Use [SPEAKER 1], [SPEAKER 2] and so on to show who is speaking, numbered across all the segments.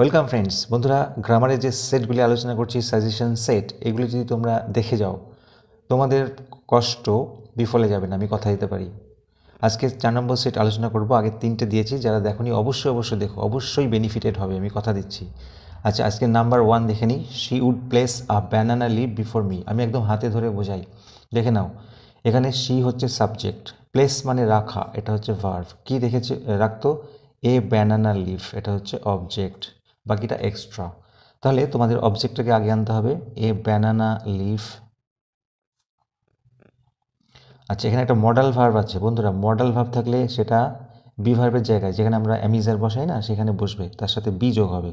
[SPEAKER 1] Welcome friends. বন্ধুরা, গ্রামারের যে সেটগুলি আলোচনা করছি, সাজেশন সেট, এগুলি যদি তোমরা দেখে যাও তোমাদের কষ্ট বিফলে যাবে না, আমি কথা দিতে পারি। আজকে 4 নম্বর সেট আলোচনা করব। আগে 3টে দিয়েছি, যারা দেখোনি অবশ্যই দেখো, অবশ্যই বেনিফিটেড হবে, আমি কথা দিচ্ছি। আচ্ছা, আজকে নাম্বার 1 দেখে নিই। She would place a banana leave before me. আমি একদম হাতে ধরে বোঝাই, দেখে নাও। এখানে শি হচ্ছে সাবজেক্ট, প্লেস মানে রাখা, এটা হচ্ছে ভার্ব। কি রেখেছে, রাখতো? এ ব্যানানা লিভ, এটা হচ্ছে অবজেক্ট, বাকিটা এক্সট্রা। তাহলে তোমাদের অবজেক্টটাকে আগে আনতে হবে, এ ব্যানানা লিভ। আচ্ছা, এখানে একটা মডাল ভার্ব আছে বন্ধুরা। মডাল ভার্ব থাকলে সেটা বি ভার্বের জায়গায়, যেখানে আমরা অ্যামিজার বসাই না, সেখানে বসবে, তার সাথে বি যোগ হবে।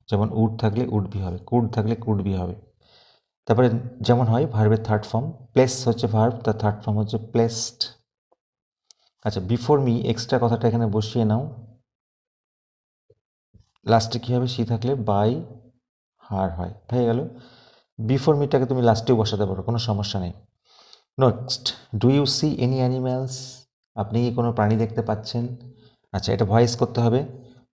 [SPEAKER 1] যেমন উড থাকলে উড বি হবে, কুড থাকলে কুড বি হবে। তারপরে যেমন হয় ভার্বের থার্ড ফর্ম, প্লেস হচ্ছে ভার্ব, তার থার্ড ফর্ম হচ্ছে প্লেসড। আচ্ছা, বিফোর মি এক্সট্রা কথাটা এখানে বসিয়ে নাও। লাস্টে কী হবে? সি থাকলে বাই হার হয়, হয়ে গেল। বিফোর মিটাকে তুমি লাস্টেও বসাতে পারো, কোনো সমস্যা নেই। Next, do you see any animals? আপনি কি কোনো প্রাণী দেখতে পাচ্ছেন? আচ্ছা, এটা ভয়েস করতে হবে।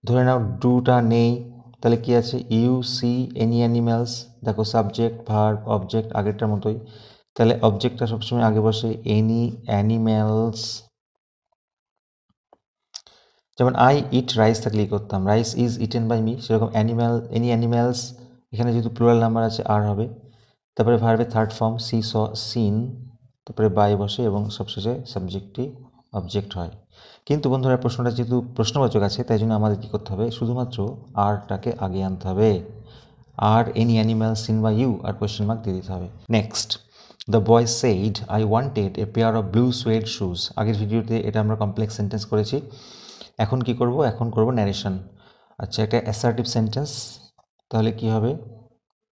[SPEAKER 1] ধরে নাও ডুটা নেই, তাহলে কি আছে? You see any animals. দেখো, সাবজেক্ট ভার্ব অবজেক্ট আগেরটার মতোই, তাহলে অবজেক্টটা সবসময় আগে বসে, এনি অ্যানিম্যালস। যেমন আই ইট রাইস থাকলে কি করতাম? Rice is eaten by me. সেরকম অ্যানিম্যাল, এনি অ্যানিম্যালস, এখানে যেহেতু প্লুরাল নাম্বার আছে আর হবে। তারপরে ভার্বের third form see saw seen, তারপরে বাই বসে এবং সবশেষে সাবজেক্টটি অবজেক্ট হয়। কিন্তু বন্ধুরা, প্রশ্নটা যেহেতু প্রশ্নবাচক আছে, তাই জন্য আমাদের কী করতে হবে? শুধুমাত্র আরটাকে আগে আনতে হবে। Are any animal seen by you, আর কোয়েশ্চেন মার্ক দিয়ে দিতে হবে। Next, the boy said I wanted a pair of blue suede shoes. আগের ভিডিওতে এটা আমরা কমপ্লেক্স সেন্টেন্স করেছি। এখন কি করব? এখন করব ন্যারেশন। আচ্ছা, একটা অ্যাসার্টিভ সেন্টেন্স, তাহলে কি হবে?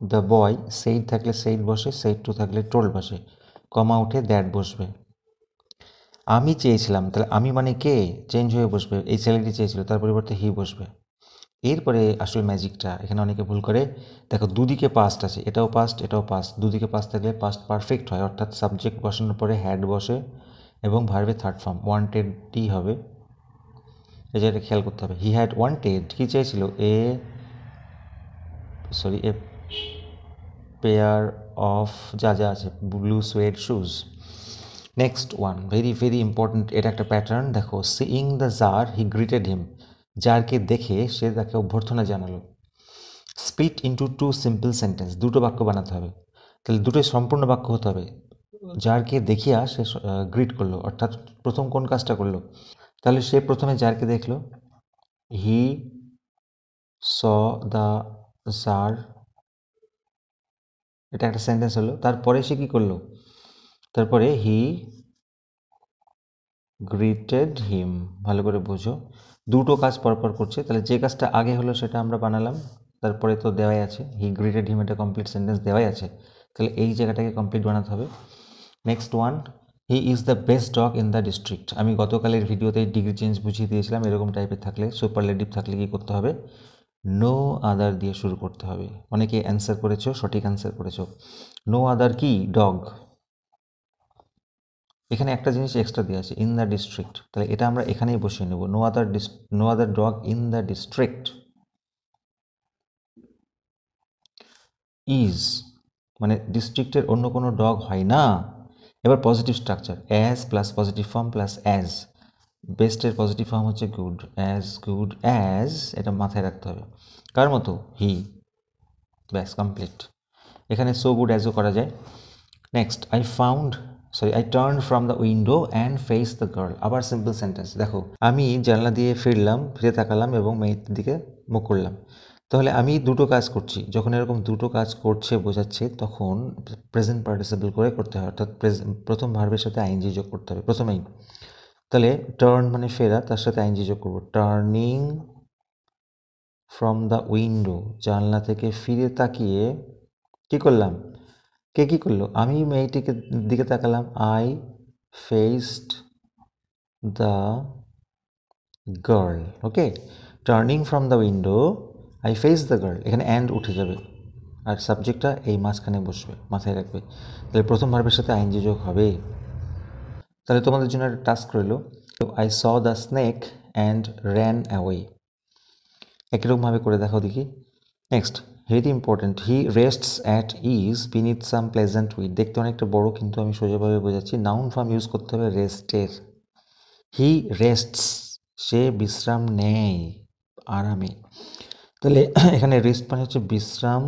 [SPEAKER 1] দ্য বয় সেইড থাকলে সেইড বসে, সেইড টু থাকলে টোল্ড বসে, কমা উঠে দ্যাট বসবে। আমি চেয়েছিলাম, তাহলে আমি মানে কে? চেঞ্জ হয়ে বসবে, এই ছেলেটি চেয়েছিল, তার পরিবর্তে হি বসবে। এরপরে আসল ম্যাজিকটা, এখানে অনেকে ভুল করে। দেখো, দুদিকে পাস্ট আছে, এটাও পাস্ট এটাও পাস্ট। দুদিকে পাস্ট থাকলে পাস্ট পারফেক্ট হয়, অর্থাৎ সাবজেক্ট বসানোর পরে হ্যাড বসে এবং ভার্বের থার্ড ফর্ম ওয়ান্টেডই হবে। এই যে এটা খেয়াল করতে হবে। হি হ্যাড ওয়ান্টেড, কী চেয়েছিল? এ পেয়ার অফ, যা যা আছে, blue suede shoes. Next one, very important, এটা একটা প্যাটার্ন। দেখো, seeing the jar he greeted him. জারকে দেখে সে তাকে অভ্যর্থনা জানালো। Split into two simple sentence, দুটো বাক্য বানাতে হবে। তাহলে দুটোই সম্পূর্ণ বাক্য হতে হবে। জারকে দেখিয়া সে গ্রিট করলো, অর্থাৎ প্রথম কোন কাজটা করলো? তাহলে সে প্রথমে জারকে দেখলো, হি স দ্য জার, এটা একটা সেন্টেন্স হলো। তারপরে সে কী করলো? তারপরে হি গ্রিটেড হিম। ভালো করে বোঝো, দুটো কাজ পরপর করছে। তাহলে যে কাজটা আগে হলো সেটা আমরা বানালাম, তারপরে তো দেওয়াই আছে হি গ্রিটেড হিম, এটা কমপ্লিট সেন্টেন্স দেওয়াই আছে, তাহলে এই জায়গাটাকে কমপ্লিট বানাতে হবে। Next one, he is the best dog in the district. আমি গতকালের ভিডিওতে ডিগ্রি চেঞ্জ বুঝিয়ে দিয়েছিলাম। এরকম টাইপের থাকলে, সুপারলেটিভ থাকলে কী করতে হবে? নো আদার দিয়ে শুরু করতে হবে। অনেকে অ্যান্সার করেছো, সঠিক অ্যান্সার করেছো। নো আদার কি? ডগ। এখানে একটা জিনিস এক্সট্রা দেওয়া আছে, ইন দ্য ডিস্ট্রিক্ট, তাহলে এটা আমরা এখানেই বসিয়ে নেব। No other dog in the district. Is মানে ডিস্ট্রিক্টের অন্য কোনো ডগ হয় না। এবার positive structure, as plus positive form plus as. বেস্টের পজিটিভ ফর্ম হচ্ছে গুড, গুড অ্যাজ, এটা মাথায় রাখতে হবে। কার মতো? হি। ব্যাস, কমপ্লিট। এখানে সো গুড অ্যাজও করা যায়। Next, I turn from the window and face the girl. আবার সিম্পল সেন্টেন্স। দেখো, আমি জানলা দিয়ে ফিরে তাকালাম এবং মেয়েটির দিকে মুখ করলাম। তাহলে আমি দুটো কাজ করছি। যখন এরকম দুটো কাজ করছে বোঝাচ্ছে, তখন প্রেজেন্ট পার্টিসিপল করে করতে হয়, অর্থাৎ প্রথম ভার্বের সাথে আইএনজি যোগ করতে হবে প্রথমেই। তাহলে টার্ন মানে ফেরা, তার সাথে আইএনজি যোগ করবো। টার্নিং ফ্রম দ্য উইন্ডো, জানলা থেকে ফিরে তাকিয়ে কী করলাম? কে কী করলো? আমি মেয়েটিকে দিকে তাকালাম। I faced the girl. Okay, turning from the window, I face the girl, এখানে অ্যান্ড উঠে যাবে আর সাবজেক্টটা এই মাঝখানে বসবে, মাথায় রাখবে। তাহলে প্রথম ভার্বের সাথে আইএনজি যোগ হবে। তাহলে তোমাদের জন্য একটা টাস্ক রইল, I saw the snake and ran away. একই রকমভাবে করে দেখাও দেখি। Next, very important, he রেস্টস at is beneath some pleasant weed. দেখতে অনেকটা বড়, কিন্তু আমি সোজাভাবে বোঝাচ্ছি। নাউন ফর্ম ইউজ করতে হবে রেস্টের। হি রেস্টস, সে বিশ্রাম নেয় আরামে। তাহলে এখানে রেস্ট মানে হচ্ছে বিশ্রাম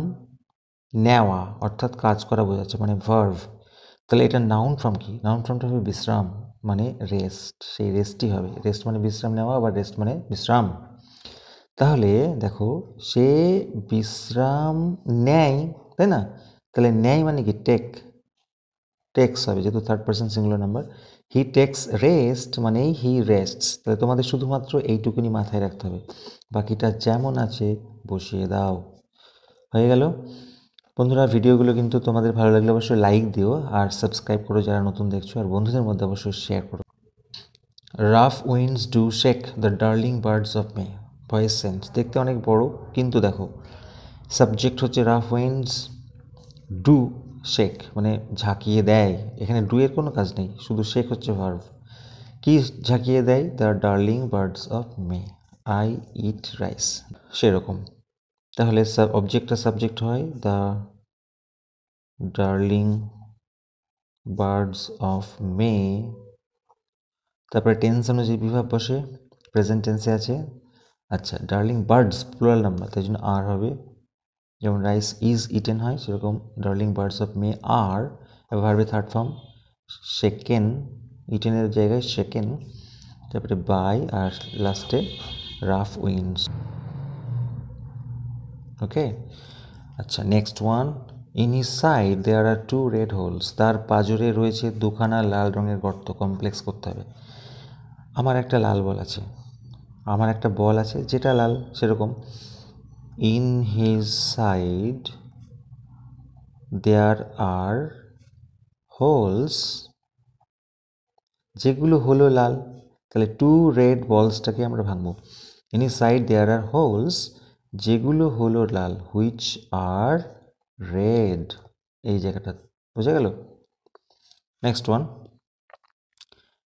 [SPEAKER 1] নেওয়া, অর্থাৎ কাজ করা বোঝাচ্ছে, মানে ভার্ভ। তাহলে এটা নাউন ফর্ম কি? নাউন ফর্মটা হবে বিশ্রাম, মানে রেস্ট। সেই রেস্টই হবে। রেস্ট মানে বিশ্রাম নেওয়া, আবার রেস্ট মানে বিশ্রাম। তাহলে দেখো, সে বিশ্রাম নেয়, তাই না? তাহলে নেয় মানে কি? টেক্স হবে, যেহেতু third person singular number. He takes rest মানে হি রেস্টস। তাহলে তোমাদের শুধুমাত্র এইটুকুনি মাথায় রাখতে হবে, বাকিটা যেমন আছে বসিয়ে দাও। হয়ে গেল বন্ধুরা। ভিডিওগুলো কিন্তু তোমাদের ভালো লাগলে অবশ্যই লাইক দিও, আর সাবস্ক্রাইব করো যারা নতুন দেখছো, আর বন্ধুদের মধ্যে অবশ্যই শেয়ার করো। Rough winds do shake the darling birds of May. Voice sense, দেখতে অনেক বড়, কিন্তু দেখো সাবজেক্ট হচ্ছে রাফ উইন্ডস, ডু শেক মানে ঝাঁকিয়ে দেয়। এখানে ডু এর কোনো কাজ নেই, শুধু শেক হচ্ছে ভার্ভ। কি ঝাঁকিয়ে দেয়? The darling birds of May, I eat rice, সেরকম। তাহলে অবজেক্টটা সাবজেক্ট হয় দ্য ডার্লিং বার্ডস অফ মে। তারপরে টেন্স অনুযায়ী বিভাগ বসে, প্রেজেন্ট টেন্সে আছে। আচ্ছা, ডার্লিং বার্ডস প্লুরাল নাম্বার, তাই জন্য আর হবে। যেমন রাইস ইজ ইটেন হয়, সেরকম darling birds of May are, ভার্বে থার্ড ফর্ম শেকেন, ইটেনের জায়গায় শেকেন, তারপরে বাই, আর লাস্টে রাফ উইন্ডস। ওকে, আচ্ছা next one, in his side there are 2 red holes. তার পাজরে রয়েছে দুখানা লাল রঙের গর্ত। কমপ্লেক্স করতে হবে। আমার একটা লাল বল আছে, আমার একটা বল আছে যেটা লাল, সেরকম in his side there are holes, যেগুলো হলো লাল। তাহলে 2 রেড বলসটাকে আমরা ভাঙবো। In his side there are holes, যেগুলো হলো লাল, হুইচ আর রেড, এই জায়গাটা বুঝে গেল। Next one,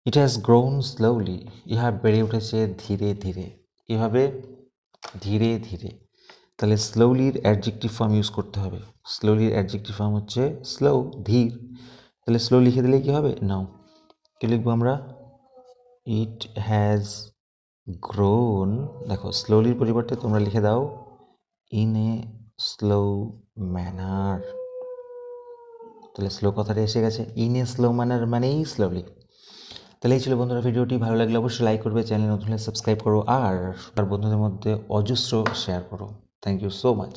[SPEAKER 1] it has grown slowly. ইহা বেড়ে উঠেছে ধীরে ধীরে। কীভাবে? ধীরে ধীরে। তাহলে স্লোলির অ্যাডজেক্টিভ ফর্ম ইউজ করতে হবে। স্লোলির অ্যাডজেক্টিভ ফর্ম হচ্ছে স্লো, ধীর। তাহলে স্লো লিখে দিলে কি হবে? নাও কি লিখবো আমরা? It has grown. দেখো, স্লোলির পরিবর্তে তোমরা লিখে দাও ইন এ স্লো ম্যানার। তাহলে স্লো কথাটা এসে গেছে। ইন এ স্লো ম্যানার মানেই স্লোলি। তাহলে এই ছিল বন্ধুরা ভিডিওটি। ভালো লাগলে অবশ্যই লাইক করবে, চ্যানেল নতুন হলে সাবস্ক্রাইব করো, আর বন্ধুদের মধ্যে অজস্র শেয়ার করো। Thank you so much.